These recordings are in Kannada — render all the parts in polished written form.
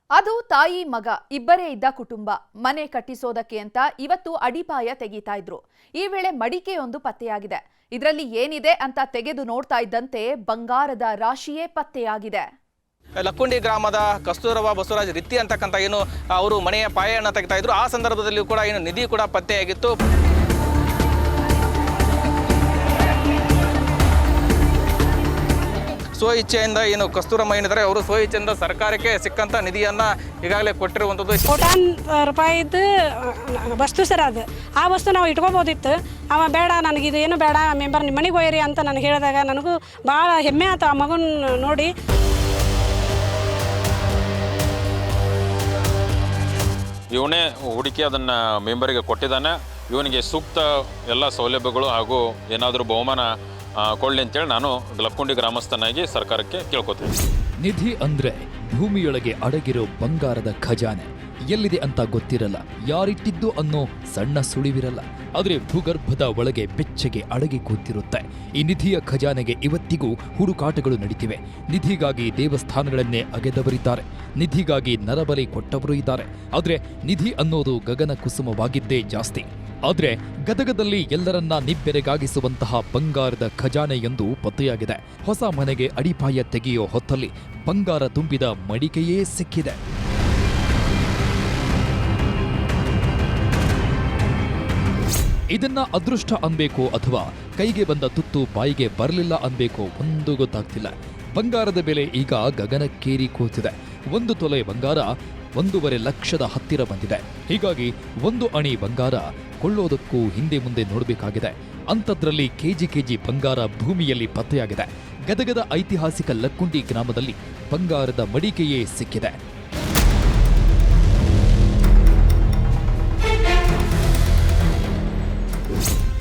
ಅದು ತಾಯಿ ಮಗ ಇಬ್ಬರೇ ಇದ್ದ ಕುಟುಂಬ. ಮನೆ ಕಟ್ಟಿಸೋದಕ್ಕೆ ಅಂತ ಇವತ್ತು ಅಡಿಪಾಯ ತೆಗೀತಾ ಇದ್ರು. ಈ ವೇಳೆ ಮಡಿಕೆಯೊಂದು ಪತ್ತೆಯಾಗಿದೆ. ಇದರಲ್ಲಿ ಏನಿದೆ ಅಂತ ತೆಗೆದು ನೋಡ್ತಾ ಇದ್ದಂತೆ ಬಂಗಾರದ ರಾಶಿಯೇ ಪತ್ತೆಯಾಗಿದೆ. ಲಕ್ಕುಂಡಿ ಗ್ರಾಮದ ಕಸ್ತೂರಬಾ ಬಸವರಾಜ್ ರಿತ್ತಿ ಅಂತಕ್ಕಂಥ ಏನು ಅವರು ಮನೆಯ ಪಾಯವನ್ನು ತೆಗಿತಾ ಇದ್ರು. ಆ ಸಂದರ್ಭದಲ್ಲಿ ಕೂಡ ಏನು ನಿಧಿ ಕೂಡ ಪತ್ತೆಯಾಗಿತ್ತು. ಸ್ವ ಇಚ್ಛೆಯಿಂದ ಏನು ಕಸ್ತೂರಮ್ಮ ಏನಿದ್ದಾರೆ ಅವರು ಸ್ವ ಇಚ್ಛೆಯಿಂದ ಸರ್ಕಾರಕ್ಕೆ ಸಿಕ್ಕಂತ ನಿಧಿಯನ್ನ ಈಗಾಗಲೇ ಕೊಟ್ಟಿರುವಂಥದ್ದು. ಕೋಟ್ಯಾಂತರ ರೂಪಾಯಿದ್ದು ವಸ್ತು ಸರ್ ಅದು. ಆ ವಸ್ತು ನಾವು ಇಟ್ಕೋಬೋದಿತ್ತು. ಅವ ಬೇಡ, ನನಗಿದು ಏನು ಬೇಡ, ಮೆಂಬರ್ ನಿಮ್ಮ ಮನೆಗೆ ಹೋಯ್ರಿ ಅಂತ ನನಗೆ ಹೇಳಿದಾಗ ನನಗೂ ಭಾಳ ಹೆಮ್ಮೆ ಆಯ್ತು ಆ ಮಗನ ನೋಡಿ. ಇವನೇ ಹುಡುಕಿ ಅದನ್ನು ಮೆಂಬರಿಗೆ ಕೊಟ್ಟಿದ್ದಾನೆ. ಇವನಿಗೆ ಸೂಕ್ತ ಎಲ್ಲ ಸೌಲಭ್ಯಗಳು ಹಾಗೂ ಏನಾದರೂ ಬಹುಮಾನ ಕೊಳ್ಳಿ ಅಂತೇಳಿ ನಾನು ಲಕ್ಕುಂಡಿ ಗ್ರಾಮಸ್ಥನಾಗಿ ಸರ್ಕಾರಕ್ಕೆ ಕೇಳ್ಕೊತೀನಿ. ನಿಧಿ ಅಂದ್ರೆ ಭೂಮಿಯೊಳಗೆ ಅಡಗಿರೋ ಬಂಗಾರದ ಖಜಾನೆ. ಎಲ್ಲಿದೆ ಅಂತ ಗೊತ್ತಿರಲ್ಲ, ಯಾರಿಟ್ಟಿದ್ದು ಅನ್ನೋ ಸಣ್ಣ ಸುಳಿವಿರಲ್ಲ. ಆದರೆ ಭೂಗರ್ಭದ ಒಳಗೆ ಬೆಚ್ಚಗೆ ಅಡಗಿ ಕೂತಿರುತ್ತೆ. ಈ ನಿಧಿಯ ಖಜಾನೆಗೆ ಇವತ್ತಿಗೂ ಹುಡುಕಾಟಗಳು ನಡೀತಿವೆ. ನಿಧಿಗಾಗಿ ದೇವಸ್ಥಾನಗಳನ್ನೇ ಅಗೆದವರಿದ್ದಾರೆ, ನಿಧಿಗಾಗಿ ನರಬಲಿ ಕೊಟ್ಟವರು ಇದ್ದಾರೆ. ಆದರೆ ನಿಧಿ ಅನ್ನೋದು ಗಗನ ಕುಸುಮವಾಗಿದ್ದೇ ಜಾಸ್ತಿ. ಆದರೆ ಗದಗದಲ್ಲಿ ಎಲ್ಲರನ್ನ ನಿಬ್ಬೆರೆಗಾಗಿಸುವಂತಹ ಬಂಗಾರದ ಖಜಾನೆಯೊಂದು ಪತ್ತೆಯಾಗಿದೆ. ಹೊಸ ಮನೆಗೆ ಅಡಿಪಾಯ ತೆಗೆಯೋ ಹೊತ್ತಲ್ಲಿ ಬಂಗಾರ ತುಂಬಿದ ಮಡಿಕೆಯೇ ಸಿಕ್ಕಿದೆ. ಇದನ್ನ ಅದೃಷ್ಟ ಅನ್ಬೇಕೋ ಅಥವಾ ಕೈಗೆ ಬಂದ ತುತ್ತು ಬಾಯಿಗೆ ಬರಲಿಲ್ಲ ಅನ್ಬೇಕೋ ಒಂದು ಗೊತ್ತಾಗ್ತಿಲ್ಲ. ಬಂಗಾರದ ಬೆಲೆ ಈಗ ಗಗನಕ್ಕೇರಿ ಕೂತಿದೆ. 1 ತೊಲೆ ಬಂಗಾರ 1.5 ಲಕ್ಷದ ಹತ್ತಿರ ಬಂದಿದೆ. ಹೀಗಾಗಿ 1 ಅಣಿ ಬಂಗಾರ ಕೊಳ್ಳೋದಕ್ಕೂ ಹಿಂದೆ ಮುಂದೆ ನೋಡಬೇಕಾಗಿದೆ. ಅಂಥದ್ರಲ್ಲಿ ಕೆಜಿ ಬಂಗಾರ ಭೂಮಿಯಲ್ಲಿ ಪತ್ತೆಯಾಗಿದೆ. ಗದಗದ ಐತಿಹಾಸಿಕ ಲಕ್ಕುಂಡಿ ಗ್ರಾಮದಲ್ಲಿ ಬಂಗಾರದ ಮಡಿಕೆಯೇ ಸಿಕ್ಕಿದೆ.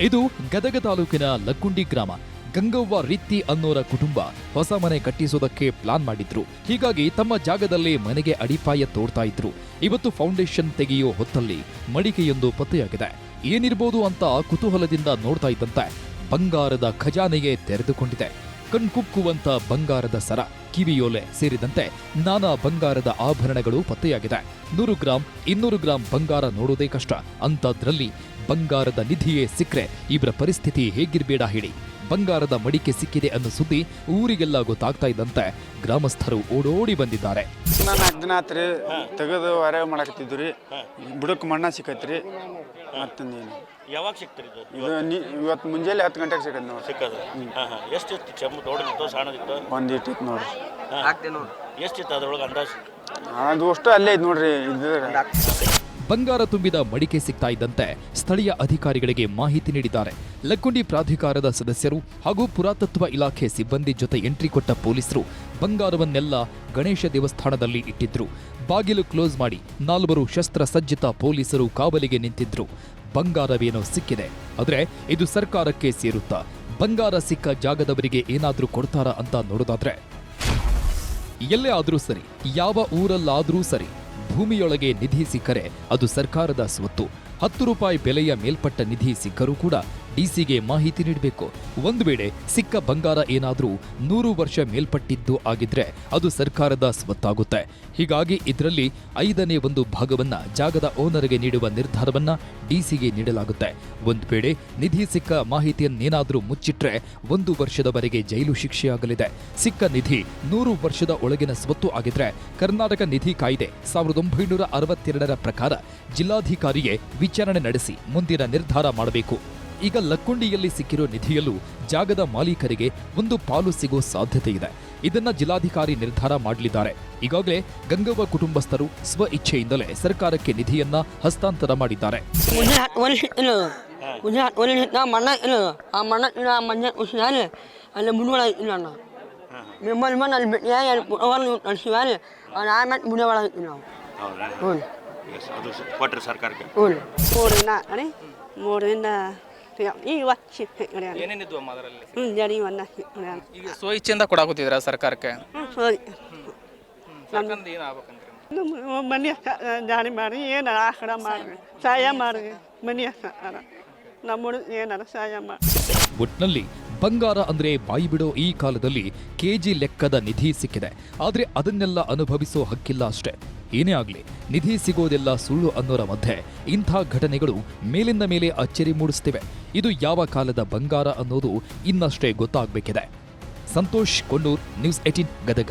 ಇದು ಗದಗ ತಾಲೂಕಿನ ಲಕ್ಕುಂಡಿ ಗ್ರಾಮ. ಗಂಗವ್ವ ರಿತ್ತಿ ಅನ್ನೋರ ಕುಟುಂಬ ಹೊಸ ಮನೆ ಕಟ್ಟಿಸೋದಕ್ಕೆ ಪ್ಲಾನ್ ಮಾಡಿದ್ರು. ಹೀಗಾಗಿ ತಮ್ಮ ಜಾಗದಲ್ಲೇ ಮನೆಗೆ ಅಡಿಪಾಯ ತೋಡ್ತಾ ಇದ್ರು. ಇವತ್ತು ಫೌಂಡೇಶನ್ ತೆಗೆಯೋ ಹೊತ್ತಲ್ಲಿ ಮಡಿಕೆಯೊಂದು ಪತ್ತೆಯಾಗಿದೆ. ಏನಿರ್ಬೋದು ಅಂತ ಕುತೂಹಲದಿಂದ ನೋಡ್ತಾ ಇದ್ದಂತೆ ಬಂಗಾರದ ಖಜಾನೆಯೇ ತೆರೆದುಕೊಂಡಿದೆ. ಕಣ್ಕುಕ್ಕುವಂತ ಬಂಗಾರದ ಸರ, ಕಿವಿಯೋಲೆ ಸೇರಿದಂತೆ ನಾನಾ ಬಂಗಾರದ ಆಭರಣಗಳು ಪತ್ತೆಯಾಗಿದೆ. 100 ಗ್ರಾಂ 200 ಗ್ರಾಂ ಬಂಗಾರ ನೋಡೋದೇ ಕಷ್ಟ. ಅಂಥದ್ರಲ್ಲಿ ಬಂಗಾರದ ನಿಧಿಯೇ ಸಿಕ್ಕ್ರೆ ಇವರ ಪರಿಸ್ಥಿತಿ ಹೇಗಿರ್ಬೇಡ ಹೇಳಿ. ಬಂಗಾರದ ಮಡಿಕೆ ಸಿಕ್ಕಿದೆ ಅನ್ನೋ ಸುದ್ದಿ ಊರಿಗೆಲ್ಲ ಗೊತ್ತಾಗ್ತಾ ಇದ್ದಂತೆ ಗ್ರಾಮಸ್ಥರು ಓಡೋಡಿ ಬಂದಿದ್ದಾರೆ. 4 ದಿನ ಆತ್ರಿ ತೆಗೆದು ಹೊರ ಮಾಡಕತ್ತಿದ್ರಿ. ಬುಡಕ್ ಮಣ್ಣ ಸಿಕ್ಕತ್ರಿ. ಮತ್ತೊಂದೇನು ಯಾವಾಗ ಸಿಕ್ತ್ರಿ ಇದು ಇವತ್ತು ಮುಂಜಾನೆ 10 ಗಂಟೆಗೆ ಸಿಕ್ಕದ್ ನೋಡಿ. ಸಿಕ್ಕದ ಎಷ್ಟಿತ್ತು? ಚೆಂಬು ದೊಡ್ಡದಿತ್ತು ಸಣ್ಣದಿತ್ತು? ಒಂದಿಟ್ಟು ನೋಡ್ರಿ. ಎಷ್ಟಿತ್ತು ಅದ್ರೊಳಗೆ ಅಂದಾಜು? ಅದು ಅಷ್ಟು ಅಲ್ಲೇ ಐತೆ ನೋಡ್ರಿ. ಬಂಗಾರ ತುಂಬಿದ ಮಡಿಕೆ ಸಿಗ್ತಾ ಇದ್ದಂತೆ ಸ್ಥಳೀಯ ಅಧಿಕಾರಿಗಳಿಗೆ ಮಾಹಿತಿ ನೀಡಿದ್ದಾರೆ. ಲಕ್ಕುಂಡಿ ಪ್ರಾಧಿಕಾರದ ಸದಸ್ಯರು ಹಾಗೂ ಪುರಾತತ್ವ ಇಲಾಖೆ ಸಿಬ್ಬಂದಿ ಜೊತೆ ಎಂಟ್ರಿ ಕೊಟ್ಟ ಪೊಲೀಸರು ಬಂಗಾರವನ್ನೆಲ್ಲ ಗಣೇಶ ದೇವಸ್ಥಾನದಲ್ಲಿ ಇಟ್ಟಿದ್ರು. ಬಾಗಿಲು ಕ್ಲೋಸ್ ಮಾಡಿ 4 ಶಸ್ತ್ರಸಜ್ಜಿತ ಪೊಲೀಸರು ಕಾವಲಿಗೆ ನಿಂತಿದ್ರು. ಬಂಗಾರವೇನೋ ಸಿಕ್ಕಿದೆ, ಆದರೆ ಇದು ಸರ್ಕಾರಕ್ಕೆ ಸೇರುತ್ತಾ? ಬಂಗಾರ ಸಿಕ್ಕ ಜಾಗದವರಿಗೆ ಏನಾದ್ರೂ ಕೊಡ್ತಾರಾ ಅಂತ ನೋಡೋದಾದ್ರೆ, ಎಲ್ಲೇ ಆದ್ರೂ ಸರಿ, ಯಾವ ಊರಲ್ಲಾದ್ರೂ ಸರಿ, ಭೂಮಿಯೊಳಗೆ ನಿಧಿ ಸಿಕ್ಕರೆ ಅದು ಸರ್ಕಾರದ ಸ್ವತ್ತು. 10 ರೂಪಾಯಿ ಬೆಲೆಯ ಮೇಲ್ಪಟ್ಟ ನಿಧಿ ಸಿಕ್ಕರೂ ಕೂಡ ಡಿಸಿಗೆ ಮಾಹಿತಿ ನೀಡಬೇಕು. ಒಂದು ವೇಳೆ ಸಿಕ್ಕ ಬಂಗಾರ ಏನಾದರೂ 100 ವರ್ಷ ಮೇಲ್ಪಟ್ಟಿದ್ದು ಆಗಿದ್ರೆ ಅದು ಸರ್ಕಾರದ ಸ್ವತ್ತಾಗುತ್ತೆ. ಹೀಗಾಗಿ ಇದರಲ್ಲಿ 5ನೇ 1 ಭಾಗವನ್ನ ಜಾಗದ ಓನರ್ಗೆ ನೀಡುವ ನಿರ್ಧಾರವನ್ನ ಡಿಸಿಗೆ ನೀಡಲಾಗುತ್ತೆ. ಒಂದು ವೇಳೆ ನಿಧಿ ಸಿಕ್ಕ ಮಾಹಿತಿಯನ್ನೇನಾದರೂ ಮುಚ್ಚಿಟ್ರೆ 1 ವರ್ಷದವರೆಗೆ ಜೈಲು ಶಿಕ್ಷೆಯಾಗಲಿದೆ. ಸಿಕ್ಕ ನಿಧಿ 100 ವರ್ಷದ ಒಳಗಿನ ಸ್ವತ್ತು ಆಗಿದ್ರೆ ಕರ್ನಾಟಕ ನಿಧಿ ಕಾಯ್ದೆ 1962ರ ಪ್ರಕಾರ ಜಿಲ್ಲಾಧಿಕಾರಿಗೆ ವಿಚಾರಣೆ ನಡೆಸಿ ಮುಂದಿನ ನಿರ್ಧಾರ ಮಾಡಬೇಕು. ಈಗ ಲಕ್ಕುಂಡಿಯಲ್ಲಿ ಸಿಕ್ಕಿರೋ ನಿಧಿಯಲ್ಲೂ ಜಾಗದ ಮಾಲೀಕರಿಗೆ ಒಂದು ಪಾಲು ಸಿಗೋ ಸಾಧ್ಯತೆ ಇದೆ. ಇದನ್ನ ಜಿಲ್ಲಾಧಿಕಾರಿ ನಿರ್ಧಾರ ಮಾಡಲಿದ್ದಾರೆ. ಈಗಾಗಲೇ ಗಂಗವ್ವ ಕುಟುಂಬಸ್ಥರು ಸ್ವ ಇಚ್ಛೆಯಿಂದಲೇ ಸರ್ಕಾರಕ್ಕೆ ನಿಧಿಯನ್ನ ಹಸ್ತಾಂತರ ಮಾಡಿದ್ದಾರೆ. ಈಗ ಸ್ವ ಇಚ್ಛೆಯಿಂದ ಕೊಡಾಕುತ್ತಿದ್ರ ಸರ್ಕಾರಕ್ಕೆ? ಮನೆ ಜಾರಿ ಮಾಡಿ ಏನಾರ ಆಕಡ ಮಾಡ್ರಿ, ಸಹಾಯ ಮಾಡ್ರಿ. ಮನೆ ನಮ್ಮ ಏನಾರ ಸಹಾಯ ಮಾಡಿ. ಒಟ್ನಲ್ಲಿ ಬಂಗಾರ ಅಂದ್ರೆ ಬಾಯಿ ಬಿಡೋ ಈ ಕಾಲದಲ್ಲಿ ಕೆಜಿ ಲೆಕ್ಕದ ನಿಧಿ ಸಿಕ್ಕಿದೆ. ಆದ್ರೆ ಅದನ್ನೆಲ್ಲ ಅನುಭವಿಸೋ ಹಕ್ಕಿಲ್ಲ ಅಷ್ಟೇ. ಏನೇ ಆಗಲಿ ನಿಧಿ ಸಿಗೋದೆಲ್ಲ ಸುಳ್ಳು ಅನ್ನೋರ ಮಧ್ಯೆ ಇಂಥ ಘಟನೆಗಳು ಮೇಲಿಂದ ಮೇಲೆ ಅಚ್ಚರಿ ಮೂಡಿಸ್ತಿವೆ. ಇದು ಯಾವ ಕಾಲದ ಬಂಗಾರ ಅನ್ನೋದು ಇನ್ನಷ್ಟೇ ಗೊತ್ತಾಗಬೇಕಿದೆ. ಸಂತೋಷ್ ಕೊಣ್ಣೂರ್, ನ್ಯೂಸ್ 18 ಗದಗ.